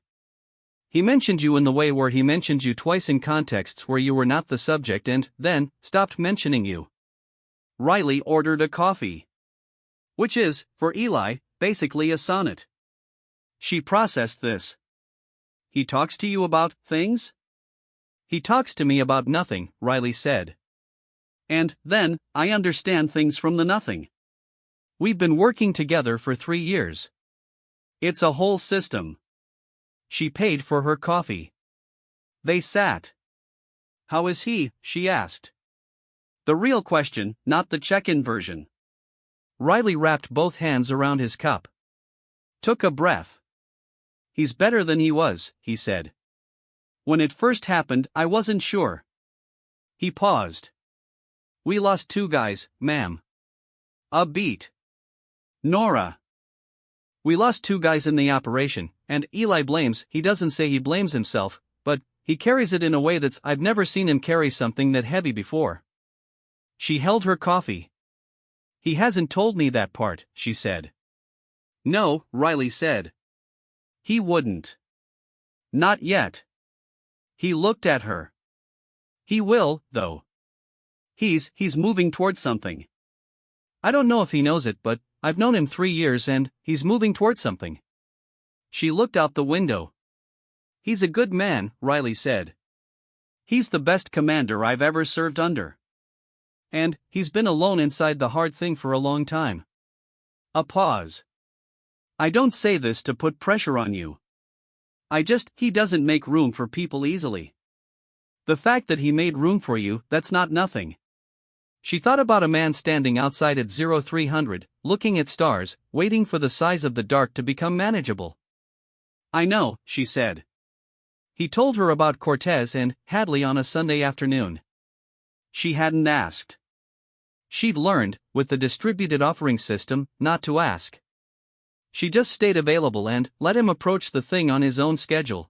He mentioned you in the way where he mentioned you twice in contexts where you were not the subject and, then, stopped mentioning you. Riley ordered a coffee. Which is, for Eli, basically a sonnet. She processed this. He talks to you about things? He talks to me about nothing, Riley said. And, then, I understand things from the nothing. We've been working together for 3 years. It's a whole system. She paid for her coffee. They sat. How is he? She asked. The real question, not the check-in version. Riley wrapped both hands around his cup. Took a breath. He's better than he was, he said. When it first happened, I wasn't sure. He paused. We lost 2 guys, ma'am. A beat. Nora. We lost 2 guys in the operation, and Eli blames. He doesn't say he blames himself, but he carries it in a way that's I've never seen him carry something that heavy before. She held her coffee. He hasn't told me that part, she said. No, Riley said. He wouldn't. Not yet. He looked at her. He will, though. He's moving towards something. I don't know if he knows it, but I've known him 3 years and he's moving towards something. She looked out the window. He's a good man, Riley said. He's the best commander I've ever served under. And he's been alone inside the hard thing for a long time. A pause. I don't say this to put pressure on you. He doesn't make room for people easily. The fact that he made room for you, that's not nothing. She thought about a man standing outside at 0300, looking at stars, waiting for the size of the dark to become manageable. I know, she said. He told her about Cortez and Hadley on a Sunday afternoon. She hadn't asked. She'd learned, with the distributed offering system, not to ask. She just stayed available and let him approach the thing on his own schedule.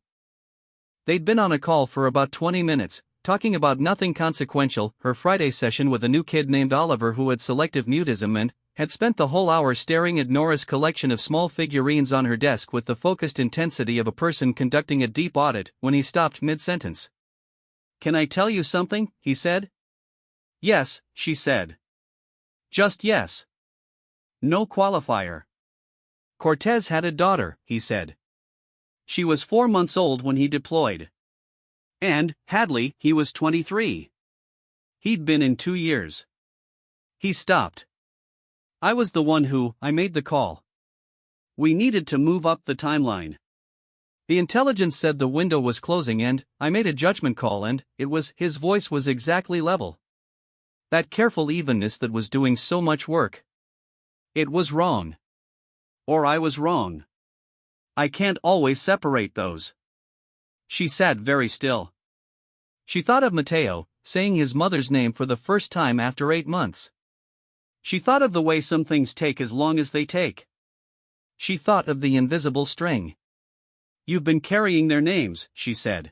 They'd been on a call for about 20 minutes, talking about nothing consequential, her Friday session with a new kid named Oliver who had selective mutism and had spent the whole hour staring at Nora's collection of small figurines on her desk with the focused intensity of a person conducting a deep audit when he stopped mid-sentence. Can I tell you something? He said. Yes, she said. Just yes. No qualifier. Cortez had a daughter, he said. She was 4 months old when he deployed. And, Hadley, he was 23. He'd been in 2 years. He stopped. I was the one I made the call. We needed to move up the timeline. The intelligence said the window was closing and I made a judgment call and his voice was exactly level. That careful evenness that was doing so much work. It was wrong. Or I was wrong. I can't always separate those. She sat very still. She thought of Mateo, saying his mother's name for the first time after 8 months. She thought of the way some things take as long as they take. She thought of the invisible string. You've been carrying their names, she said.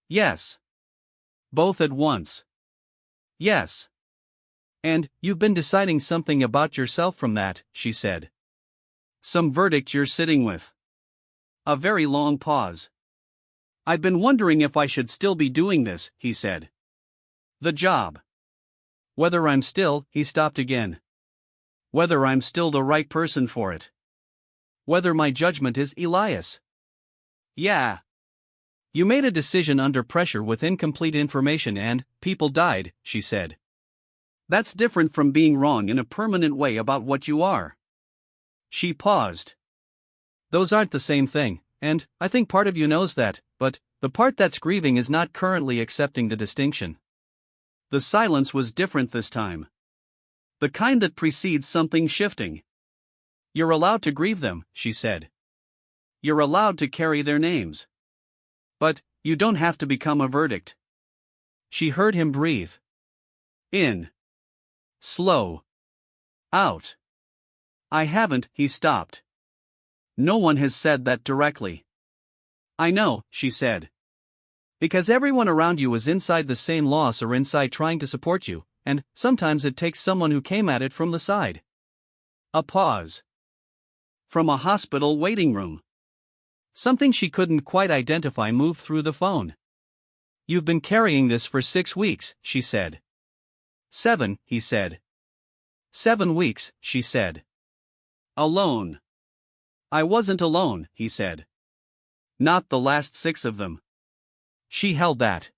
Yes. Both at once. Yes. And you've been deciding something about yourself from that, she said. Some verdict you're sitting with. A very long pause. I'd been wondering if I should still be doing this, he said. The job. Whether I'm still, he stopped again. Whether I'm still the right person for it. Whether my judgment is Elias. Yeah. You made a decision under pressure with incomplete information and people died, she said. That's different from being wrong in a permanent way about what you are. She paused. Those aren't the same thing, and I think part of you knows that, but the part that's grieving is not currently accepting the distinction. The silence was different this time. The kind that precedes something shifting. You're allowed to grieve them, she said. You're allowed to carry their names. But you don't have to become a verdict. She heard him breathe. In. Slow. Out. I haven't, he stopped. No one has said that directly. I know, she said. Because everyone around you is inside the same loss or inside trying to support you, and sometimes it takes someone who came at it from the side. A pause. From a hospital waiting room. Something she couldn't quite identify moved through the phone. You've been carrying this for 6 weeks, she said. 7, he said. 7 weeks, she said. Alone. I wasn't alone, he said. Not the last 6 of them. She held that.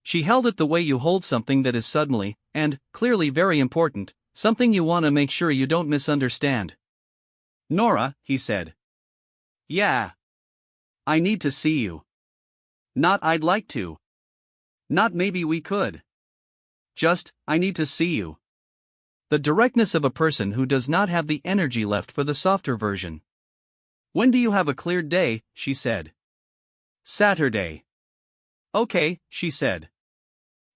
She held it the way you hold something that is suddenly, and clearly very important, something you want to make sure you don't misunderstand. Nora, he said. Yeah. I need to see you. Not I'd like to. Not maybe we could. Just, I need to see you. The directness of a person who does not have the energy left for the softer version. When do you have a clear day, she said. Saturday. Okay, she said.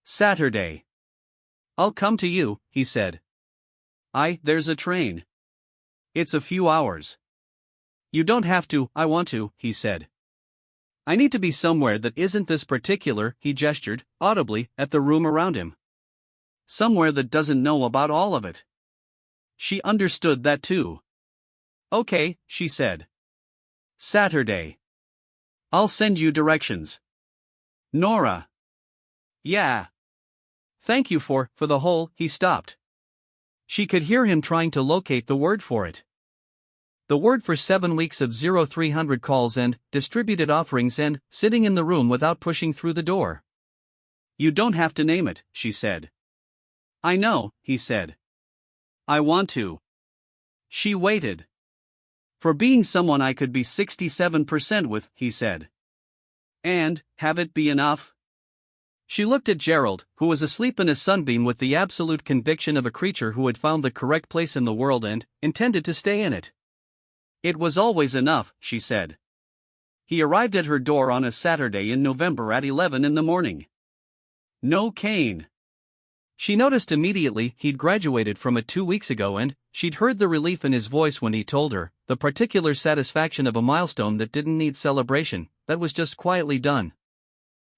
Saturday. I'll come to you, he said. There's a train. It's a few hours. You don't have to, I want to, he said. I need to be somewhere that isn't this particular, he gestured, audibly, at the room around him. Somewhere that doesn't know about all of it. She understood that too. Okay, she said. Saturday. I'll send you directions. Nora. Yeah. Thank you for the whole, he stopped. She could hear him trying to locate the word for it. The word for 7 weeks of 0300 calls and distributed offerings and sitting in the room without pushing through the door. You don't have to name it, she said. I know, he said. I want to. She waited. For being someone I could be 67% with, he said. And, have it be enough? She looked at Gerald, who was asleep in a sunbeam with the absolute conviction of a creature who had found the correct place in the world and intended to stay in it. It was always enough, she said. He arrived at her door on a Saturday in November at 11 in the morning. No cane. She noticed immediately he'd graduated from it 2 weeks ago, and she'd heard the relief in his voice when he told her, the particular satisfaction of a milestone that didn't need celebration, that was just quietly done.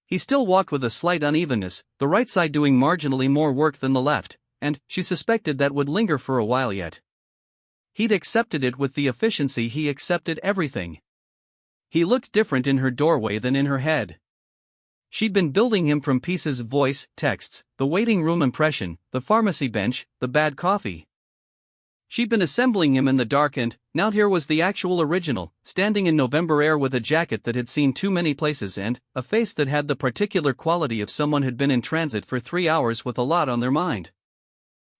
He still walked with a slight unevenness, the right side doing marginally more work than the left, and she suspected that would linger for a while yet. He'd accepted it with the efficiency he accepted everything. He looked different in her doorway than in her head. She'd been building him from pieces: voice, texts, the waiting room impression, the pharmacy bench, the bad coffee. She'd been assembling him in the dark, and now here was the actual original, standing in November air with a jacket that had seen too many places and a face that had the particular quality of someone who'd been in transit for 3 hours with a lot on their mind.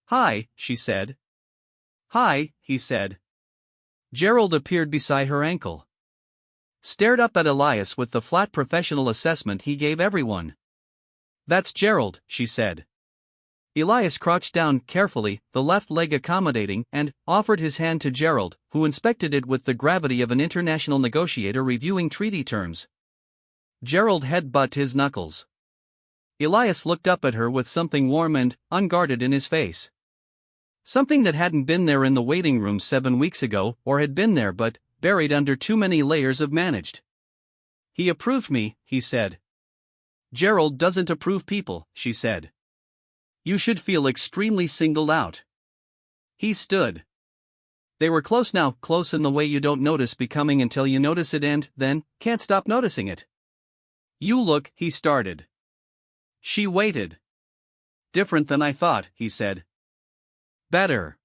"Hi," she said. "Hi," he said. Gerald appeared beside her ankle. Stared up at Elias with the flat professional assessment he gave everyone. "That's Gerald," she said. Elias crouched down carefully, the left leg accommodating, and offered his hand to Gerald, who inspected it with the gravity of an international negotiator reviewing treaty terms. Gerald head-butted his knuckles. Elias looked up at her with something warm and unguarded in his face. Something that hadn't been there in the waiting room 7 weeks ago, or had been there but buried under too many layers of managed. "He approved me," he said. "Gerald doesn't approve people," she said. "You should feel extremely singled out." He stood. They were close now, close in the way you don't notice becoming until you notice it and then can't stop noticing it. "You look," he started. She waited. "Different than I thought," he said. "Better."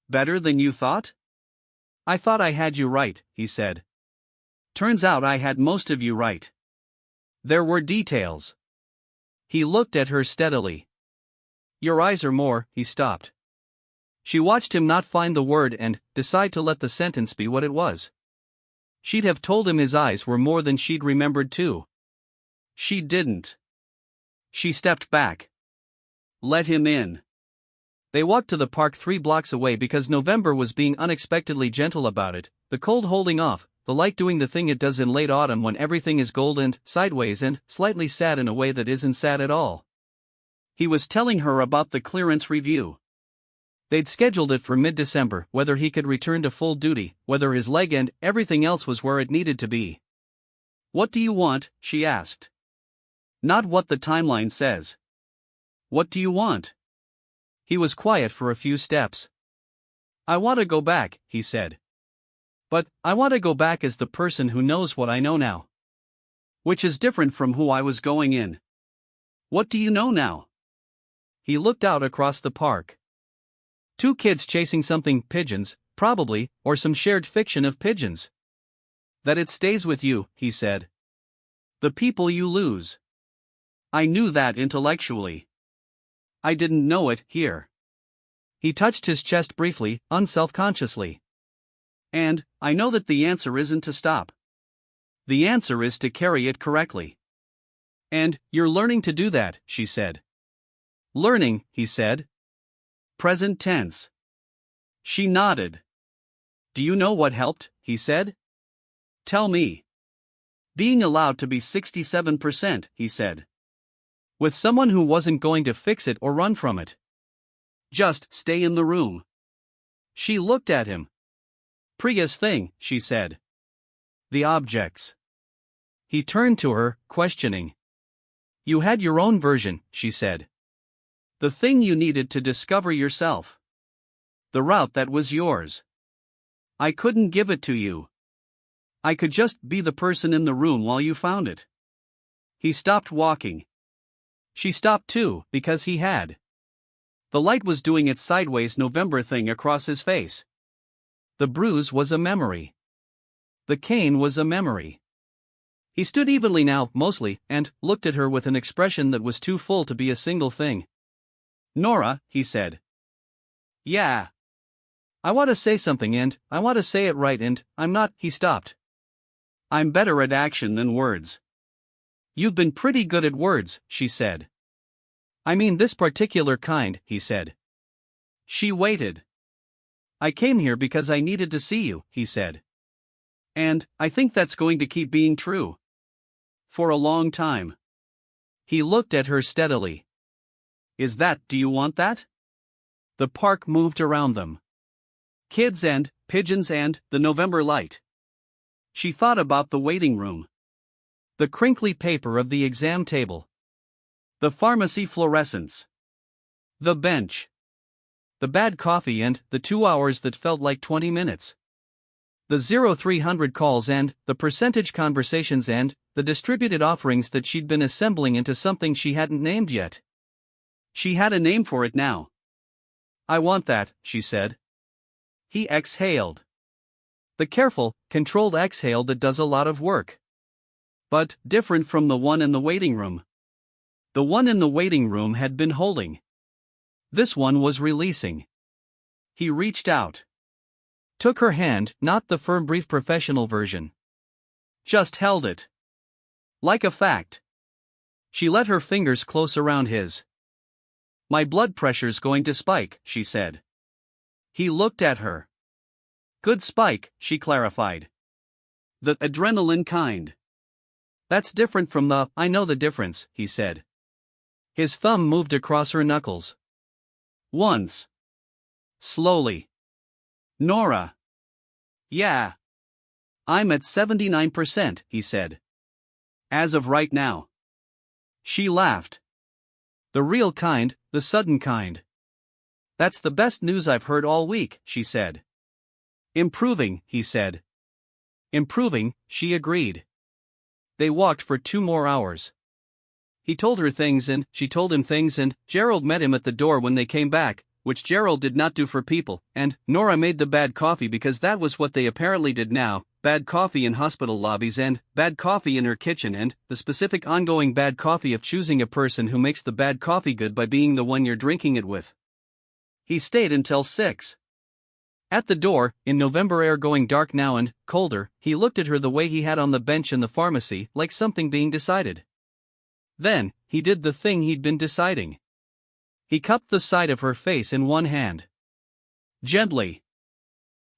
"Better than you thought?" "I thought I had you right," he said. "Turns out I had most of you right. There were details." He looked at her steadily. "Your eyes are more," he stopped. She watched him not find the word and decide to let the sentence be what it was. She'd have told him his eyes were more than she'd remembered too. She didn't. She stepped back. Let him in. They walked to the park 3 blocks away because November was being unexpectedly gentle about it, the cold holding off, the light doing the thing it does in late autumn when everything is gold and sideways and slightly sad in a way that isn't sad at all. He was telling her about the clearance review. They'd scheduled it for mid-December, whether he could return to full duty, whether his leg and everything else was where it needed to be. "What do you want?" she asked. "Not what the timeline says. What do you want?" He was quiet for a few steps. "I want to go back," he said. "But I want to go back as the person who knows what I know now. Which is different from who I was going in." "What do you know now?" He looked out across the park. 2 kids chasing something, pigeons, probably, or some shared fiction of pigeons. "That it stays with you," he said. "The people you lose." I knew that intellectually. I didn't know it here. He touched his chest briefly, unselfconsciously. "And I know that the answer isn't to stop. The answer is to carry it correctly. And you're learning to do that," she said. "Learning," he said. Present tense. She nodded. "Do you know what helped?" he said. "Tell me." "Being allowed to be 67%, he said. "With someone who wasn't going to fix it or run from it. Just stay in the room." She looked at him. "Priya's thing," she said. "The objects." He turned to her, questioning. "You had your own version," she said. "The thing you needed to discover yourself. The route that was yours. I couldn't give it to you. I could just be the person in the room while you found it." He stopped walking. She stopped too, because he had. The light was doing its sideways November thing across his face. The bruise was a memory. The cane was a memory. He stood evenly now, mostly, and looked at her with an expression that was too full to be a single thing. "Nora," he said. "Yeah. I want to say something and I want to say it right and I'm not." He stopped. "I'm better at action than words. You've been pretty good at words, she said. I mean this particular kind, he said. She waited. I came here because I needed to see you, he said. And I think that's going to keep being true. For a long time. He looked at her steadily. Do you want that? The park moved around them. Kids and pigeons and the November light. She thought about the waiting room. The crinkly paper of the exam table. The pharmacy fluorescents. The bench. The bad coffee and the 2 hours that felt like 20 minutes. The 0300 calls and the percentage conversations and the distributed offerings that she'd been assembling into something she hadn't named yet. She had a name for it now. I want that, she said. He exhaled. The careful, controlled exhale that does a lot of work. But different from the one in the waiting room. The one in the waiting room had been holding. This one was releasing. He reached out. Took her hand, not the firm brief professional version. Just held it. Like a fact. She let her fingers close around his. My blood pressure's going to spike, she said. He looked at her. Good spike, she clarified. The adrenaline kind. That's different from the, I know the difference, he said. His thumb moved across her knuckles. Once. Slowly. Nora. Yeah. I'm at 79%, he said. As of right now. She laughed. The real kind, the sudden kind. That's the best news I've heard all week, she said. Improving, he said. Improving, she agreed. They walked for 2 more hours. He told her things and she told him things and Gerald met him at the door when they came back, which Gerald did not do for people, and Nora made the bad coffee because that was what they apparently did now, bad coffee in hospital lobbies and bad coffee in her kitchen and the specific ongoing bad coffee of choosing a person who makes the bad coffee good by being the one you're drinking it with. He stayed until 6. At the door, in November air going dark now and colder, he looked at her the way he had on the bench in the pharmacy, like something being decided. Then, he did the thing he'd been deciding. He cupped the side of her face in one hand. Gently.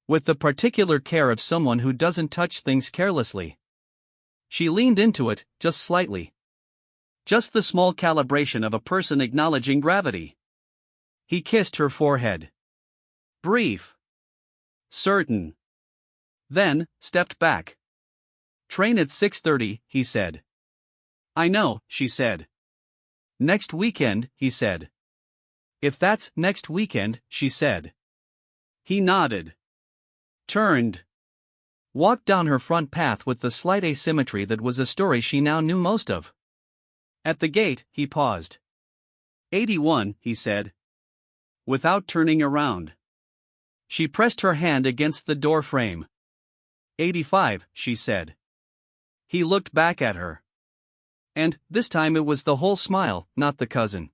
With the particular care of someone who doesn't touch things carelessly. She leaned into it, just slightly. Just the small calibration of a person acknowledging gravity. He kissed her forehead. Brief. Certain. Then, stepped back. Train at 6:30, he said. I know, she said. Next weekend, he said. If that's next weekend, she said. He nodded. Turned. Walked down her front path with the slight asymmetry that was a story she now knew most of. At the gate, he paused. 81, he said. Without turning around. She pressed her hand against the door frame. 85, she said. He looked back at her. And, this time it was the whole smile, not the cousin.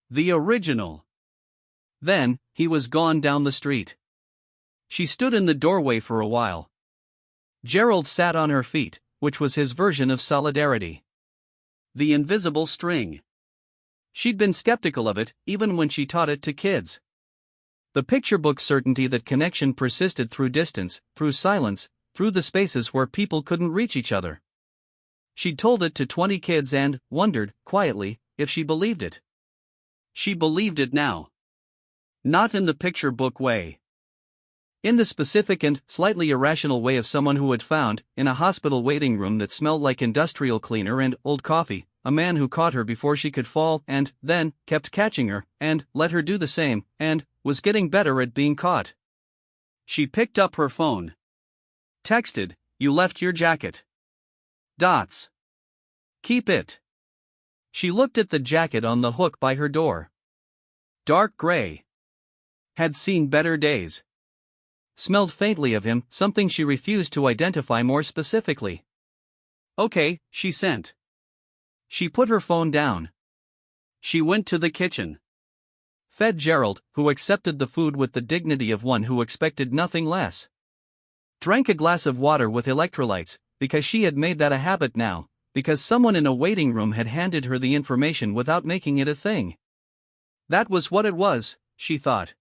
The original. Then, he was gone down the street. She stood in the doorway for a while. Gerald sat on her feet, which was his version of solidarity. The invisible string. She'd been skeptical of it, even when she taught it to kids. The picture book certainty that connection persisted through distance, through silence, through the spaces where people couldn't reach each other. She'd told it to 20 kids and wondered, quietly, if she believed it. She believed it now. Not in the picture book way. In the specific and slightly irrational way of someone who had found, in a hospital waiting room that smelled like industrial cleaner and old coffee, a man who caught her before she could fall and, then, kept catching her, and, let her do the same, and, was getting better at being caught. She picked up her phone. Texted, "You left your jacket. Dots. Keep it." She looked at the jacket on the hook by her door. Dark gray. Had seen better days. Smelled faintly of him, something she refused to identify more specifically. Okay, she sent. She put her phone down. She went to the kitchen. Fed Gerald, who accepted the food with the dignity of one who expected nothing less. Drank a glass of water with electrolytes, because she had made that a habit now, because someone in a waiting room had handed her the information without making it a thing. That was what it was, she thought.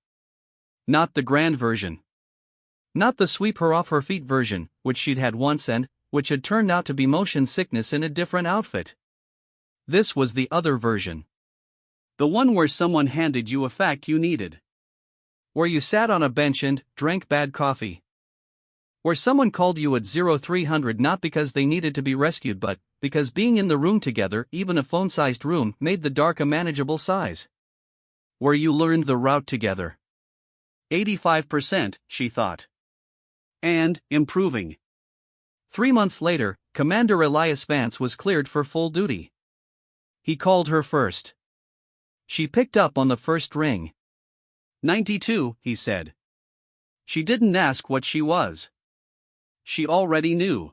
Not the grand version. Not the sweep her off her feet version, which she'd had once and which had turned out to be motion sickness in a different outfit. This was the other version. The one where someone handed you a fact you needed. Where you sat on a bench and drank bad coffee. Where someone called you at 0300 not because they needed to be rescued but because being in the room together, even a phone-sized room, made the dark a manageable size. Where you learned the route together. 85%, she thought. And improving. 3 months later, Commander Elias Vance was cleared for full duty. He called her first. She picked up on the first ring. 92, he said. She didn't ask what she was. She already knew.